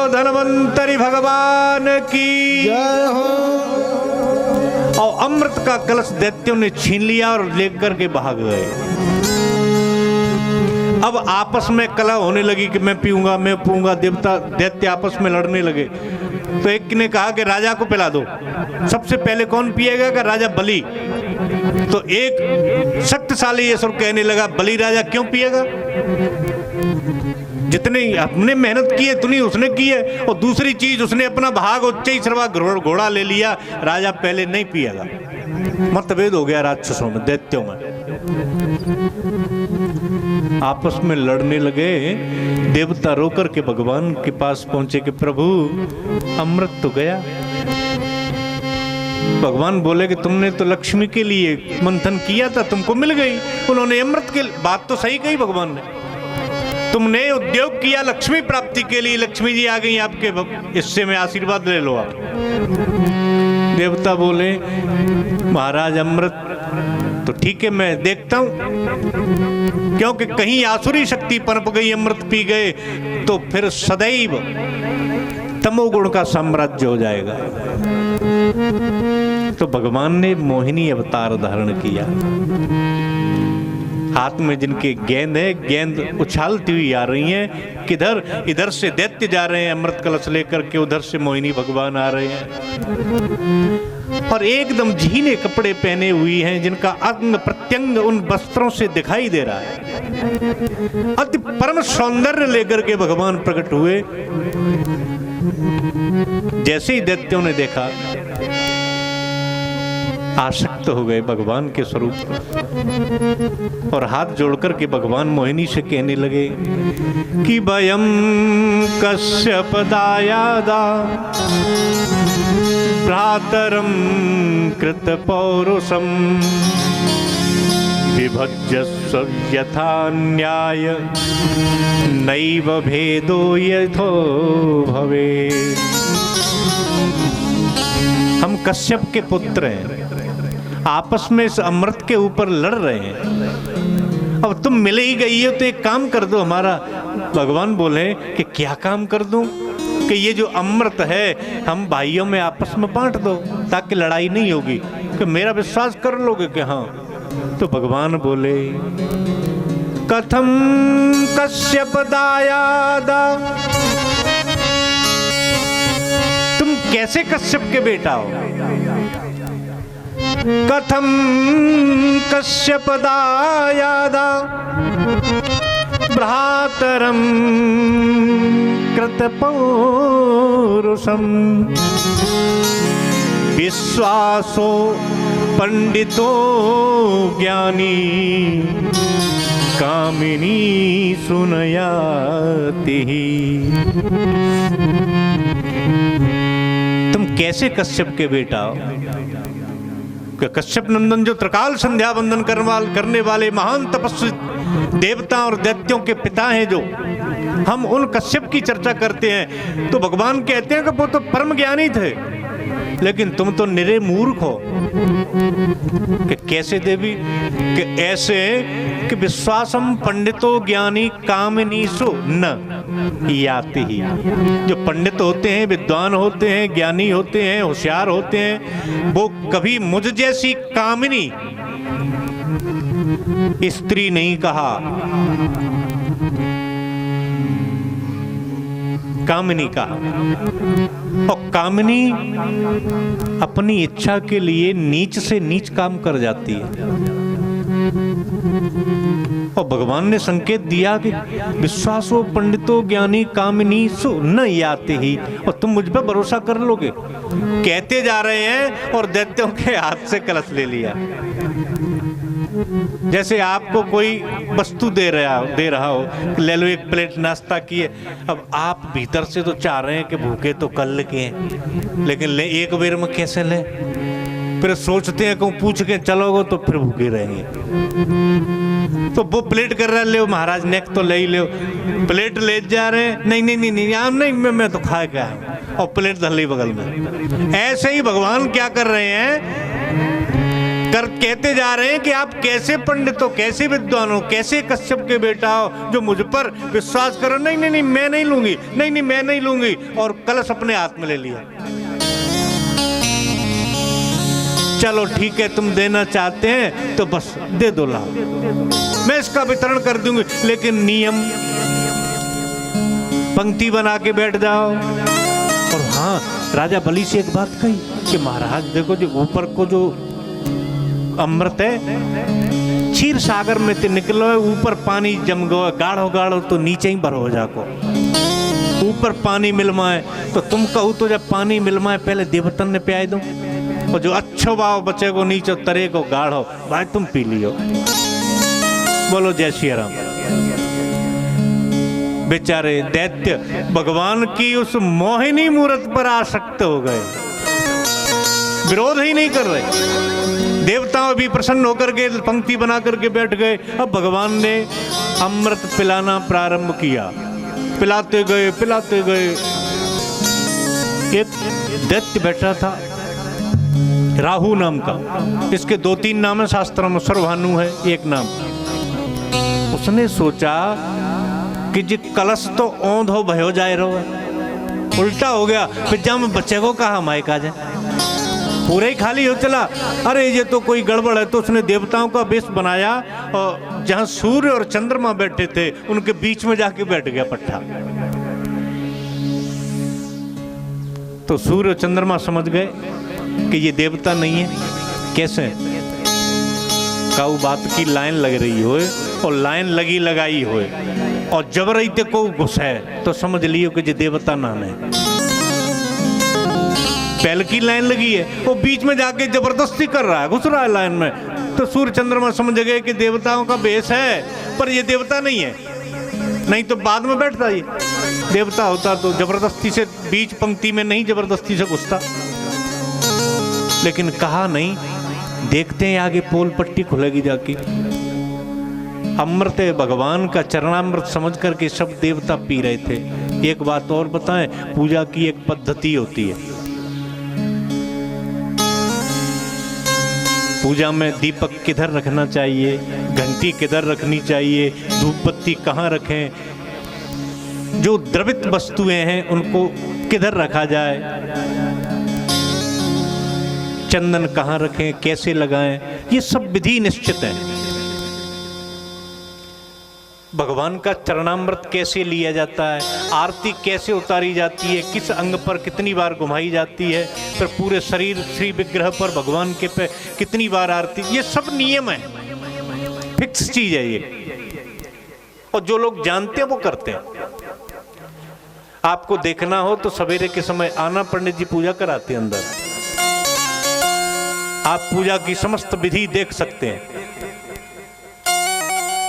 धन्वंतरि भगवान की जय हो। और अमृत का कलश दैत्यों ने छीन लिया और लेकर के भाग गए। अब आपस में कलह होने लगी कि मैं पीऊंगा, मैं पीऊंगा। देवता दैत्य आपस में लड़ने लगे। तो एक ने कहा कि राजा को पिला दो। सबसे पहले कौन पिएगा? का राजा बलि। तो एक शक्तिशाली असुर कहने लगा, बलि राजा क्यों पिएगा? जितने हमने मेहनत की है उतनी उसने की है, और दूसरी चीज उसने अपना भाग उच्च सर्वा घोड़ा ले लिया। राजा पहले नहीं पिएगा। मतभेद हो गया राक्षसों में, दैत्यों में। आपस में लड़ने लगे। देवता रोकर के भगवान के पास पहुंचे कि प्रभु अमृत तो गया। भगवान बोले कि तुमने तो लक्ष्मी के लिए मंथन किया था, तुमको मिल गई। उन्होंने अमृत के बात तो सही कही भगवान ने। तुमने उद्योग किया लक्ष्मी प्राप्ति के लिए, लक्ष्मी जी आ गई आपके हिस्से में, आशीर्वाद ले लो आप। देवता बोले महाराज अमृत तो ठीक है, मैं देखता हूं, क्योंकि कहीं आसुरी शक्ति पनप गई, अमृत पी गए तो फिर सदैव तमोगुण का साम्राज्य हो जाएगा। तो भगवान ने मोहिनी अवतार धारण किया। हाथ में जिनके गेंद है, गेंद उछालती हुई आ रही हैं। किधर? इधर से दैत्य जा रहे हैं अमृत कलश लेकर के, उधर से मोहिनी भगवान आ रहे हैं। और एकदम झीने कपड़े पहने हुई हैं, जिनका अंग प्रत्यंग उन वस्त्रों से दिखाई दे रहा है। अति परम सौंदर्य लेकर के भगवान प्रकट हुए। जैसे ही दैत्यों ने देखा, आसक्त हो गए भगवान के स्वरूप पर, और हाथ जोड़कर के भगवान मोहिनी से कहने लगे कि वयम कश्यप दायादा भ्रातरम कृत पौरुषम विभज्यस्व यथा न्याय नैव भेदो यथो भवे। हम कश्यप के पुत्र हैं, आपस में इस अमृत के ऊपर लड़ रहे हैं। अब तुम मिले ही गई हो तो एक काम कर दो हमारा। भगवान बोले कि क्या काम कर दूं? कि ये जो अमृत है हम भाइयों में आपस में बांट दो, ताकि लड़ाई नहीं होगी। कि मेरा विश्वास कर लोगे कि हाँ? तो भगवान बोले कथम कश्यप दायादा, तुम कैसे कश्यप के बेटा हो? कथम कश्यप दायादा भ्रातरम कृत पौरुषम विश्वासो पंडितो ज्ञानी कामिनी सुनयाति। तुम कैसे कश्यप के बेटा हो? कश्यप नंदन जो त्रिकाल संध्या वंदन करने वाले महान तपस्वी देवता और दैत्यों के पिता हैं, जो हम उन कश्यप की चर्चा करते हैं, तो भगवान कहते हैं कि वो तो परम ज्ञानी थे, लेकिन तुम तो निरे मूर्ख हो। कि कैसे देवी? कि ऐसे कि विश्वासम पंडितो ज्ञानी कामिनीसु न याति ही। जो पंडित होते हैं, विद्वान होते हैं, ज्ञानी होते हैं, होशियार होते हैं, वो कभी मुझ जैसी कामिनी स्त्री नहीं कहा, कामिनी कहा। और कामिनी अपनी इच्छा के लिए नीच से नीच काम कर जाती है। और भगवान ने संकेत दिया कि विश्वासो पंडितो ज्ञानी कामिनी सु न याते ही। और तुम मुझ पर भरोसा कर लोगे? कहते जा रहे हैं और दैत्यों के हाथ से कलश ले लिया। जैसे आपको कोई वस्तु दे रहा हो, ले लो एक प्लेट नाश्ता की है। अब आप भीतर से तो चाह रहे हैं कि भूखे तो कल के हैं, लेकिन ले एक बेर में कैसे ले? फिर सोचते हैं कहूँ पूछ के चलोगे तो फिर भूखे रहेंगे। तो वो प्लेट कर रहा, ले महाराज नेक तो ले ही ले। प्लेट ले जा रहे हैं, नहीं नहीं नहीं नहीं आम नहीं, मैं तो खा के आया, और प्लेट धर ली बगल में। ऐसे ही भगवान क्या कर रहे हैं कहते जा रहे हैं कि आप कैसे पंडित हो, कैसे विद्वान हो, कैसे कश्यप के बेटा हो जो मुझ पर विश्वास करो। नहीं नहीं नहीं, मैं नहीं लूंगी, नहीं नहीं मैं नहीं लूंगी, और कलश अपने हाथ में ले लिया। चलो ठीक है, तुम देना चाहते हैं तो बस दे दो, लाओ, मैं इसका वितरण कर दूंगी, लेकिन नियम, पंक्ति बना के बैठ जाओ। और हाँ, राजा बलि से एक बात कही कि महाराज देखो, जो ऊपर को जो अमृत है क्षीर सागर में ते निकलो, ऊपर पानी जम गो, गाढ़ो गाढ़ो तो नीचे ही भरो जाको। ऊपर पानी मिलमाए तो तुम कहो तो जब पानी मिलमाए पहले देवतन ने प्याय दो, और जो अच्छो भाव बचे को नीचे तरे को गाढ़ो भाई तुम पी लियो। बोलो जय श्री राम। बेचारे दैत्य भगवान की उस मोहिनी मूर्त पर आसक्त हो गए, विरोध ही नहीं कर रहे। देवताओं भी प्रसन्न होकर के पंक्ति बना करके बैठ गए। अब भगवान ने अमृत पिलाना प्रारंभ किया, पिलाते गए पिलाते गए। एक दैत्य बैठा था राहु नाम का, इसके 2-3 नाम है शास्त्रों में, सर्वभानु है एक नाम। उसने सोचा कि जी कलश तो औंधो भयो जाए रहो है, उल्टा हो गया, फिर जब बच्चे को कहा मायका जाए, पूरे ही खाली हो चला। अरे ये तो कोई गड़बड़ है, तो उसने देवताओं का वेश बनाया और जहां सूर्य और चंद्रमा बैठे थे उनके बीच में जाके बैठ गया पट्टा। तो सूर्य और चंद्रमा समझ गए कि ये देवता नहीं है। कैसे? काऊ बात की लाइन लग रही हो और लाइन लगी लगाई हो और जबरई ते को घुसे तो समझ लियो कि ये देवता नाम है। पहले की लाइन लगी है, वो बीच में जाके जबरदस्ती कर रहा है, घुस रहा है लाइन में। तो सूर्य चंद्रमा समझ गए कि देवताओं का बेस है, पर ये देवता नहीं है। नहीं तो बाद में बैठता, ये देवता होता तो जबरदस्ती से बीच पंक्ति में नहीं जबरदस्ती से घुसता। लेकिन कहा नहीं, देखते हैं आगे पोल पट्टी खुलेगी जाके। अमृत भगवान का चरणामृत समझ करके सब देवता पी रहे थे। एक बात और बताएं, पूजा की एक पद्धति होती है। पूजा में दीपक किधर रखना चाहिए, घंटी किधर रखनी चाहिए, धूप बत्ती कहाँ रखें, जो द्रवित वस्तुएं हैं उनको किधर रखा जाए, चंदन कहाँ रखें, कैसे लगाएं, ये सब विधि निश्चित है। भगवान का चरणामृत कैसे लिया जाता है, आरती कैसे उतारी जाती है, किस अंग पर कितनी बार घुमाई जाती है, फिर पूरे शरीर श्री विग्रह पर भगवान के पे कितनी बार आरती, ये सब नियम है, फिक्स चीज है ये। और जो लोग जानते हैं वो करते हैं। आपको देखना हो तो सवेरे के समय आना, पंडित जी पूजा कराते हैं अंदर, आप पूजा की समस्त विधि देख सकते हैं।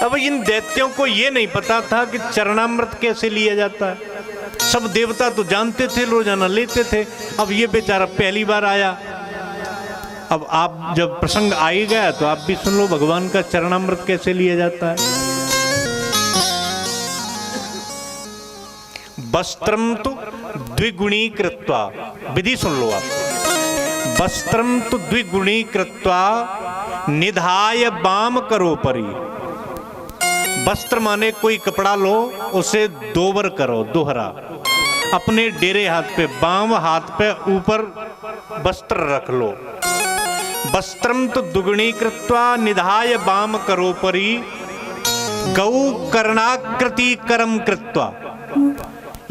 अब इन दैत्यों को ये नहीं पता था कि चरणामृत कैसे लिया जाता है। सब देवता तो जानते थे, रोजाना लेते थे। अब ये बेचारा पहली बार आया। अब आप जब प्रसंग आ ही गया तो आप भी सुन लो भगवान का चरणामृत कैसे लिया जाता है। वस्त्रम तो द्विगुणी कृत्वा, विधि सुन लो आप। वस्त्रम तो द्विगुणी कृत्वा निधाय बाम करो परी। वस्त्र माने कोई कपड़ा लो, उसे दोबर करो, दोहरा, अपने डेरे हाथ पे, बाम हाथ पे ऊपर वस्त्र रख लो। वस्त्रम तो दुगुणी कृत्वा निधाय बाम करो परी गौ कर्णाकृति करम कृत्वा।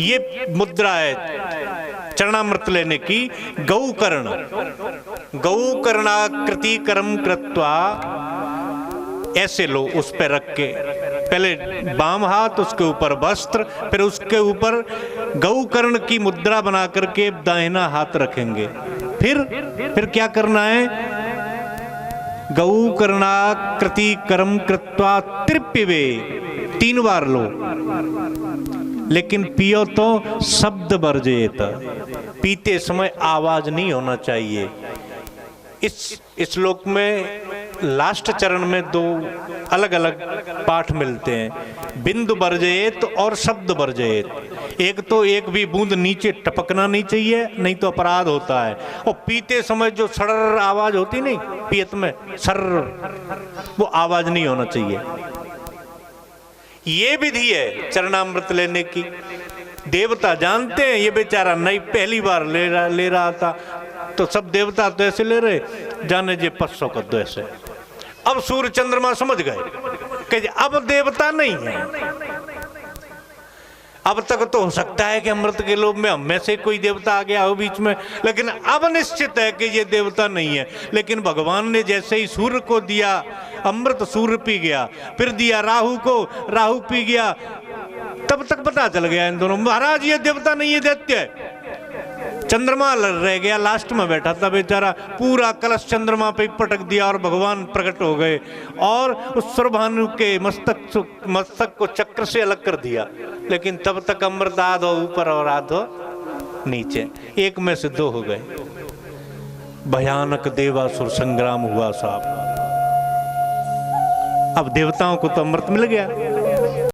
ये मुद्रा है चरणामृत लेने की। गौ कर्णाकृति करम कृत्वा, ऐसे लो, उस पे रख के, पहले बाम हाथ, उसके ऊपर वस्त्र, फिर उसके ऊपर गौ कर्ण की मुद्रा बना करके दाहिना हाथ रखेंगे। फिर क्या करना है? गौ कर्णाकृति करम कृत्वा तृप्यवे, 3 बार लो, लेकिन पियो तो शब्द वर्जयेत, पीते समय आवाज नहीं होना चाहिए। इस श्लोक में लास्ट चरण में 2 अलग अलग पाठ मिलते हैं, बिंदु वर्जयेत और शब्द वर्जयेत। एक तो एक भी बूंद नीचे टपकना नहीं चाहिए, नहीं तो अपराध होता है। और पीते समय जो सड़र आवाज होती नहीं पियत में सर, वो आवाज नहीं होना चाहिए। ये विधि है चरणामृत लेने की। देवता जानते हैं ये बेचारा नहीं पहली बार ले रहा था, तो सब देवता तो ऐसे ले रहे जाने जे 500 का दो ऐसे। अब सूर्य चंद्रमा समझ गए कि अब देवता नहीं है। अब तक तो हो सकता है कि अमृत के लोभ में हम में से कोई देवता आ गया हो बीच में, लेकिन अब निश्चित है कि ये देवता नहीं है। लेकिन भगवान ने जैसे ही सूर्य को दिया अमृत, सूर्य पी गया, फिर दिया राहु को, राहु पी गया, तब तक पता चल गया इन दोनों, महाराज ये देवता नहीं है, दैत्य है। चंद्रमा रह गया लास्ट में बैठा था बेचारा, पूरा कलश चंद्रमा पे पटक दिया और भगवान प्रकट हो गए और उस सुरभानु के मस्तक को चक्र से अलग कर दिया। लेकिन तब तक अमृत आधो ऊपर और आधो नीचे, एक में से दो हो गए। भयानक देवासुर संग्राम हुआ साहब। अब देवताओं को तो अमृत मिल गया,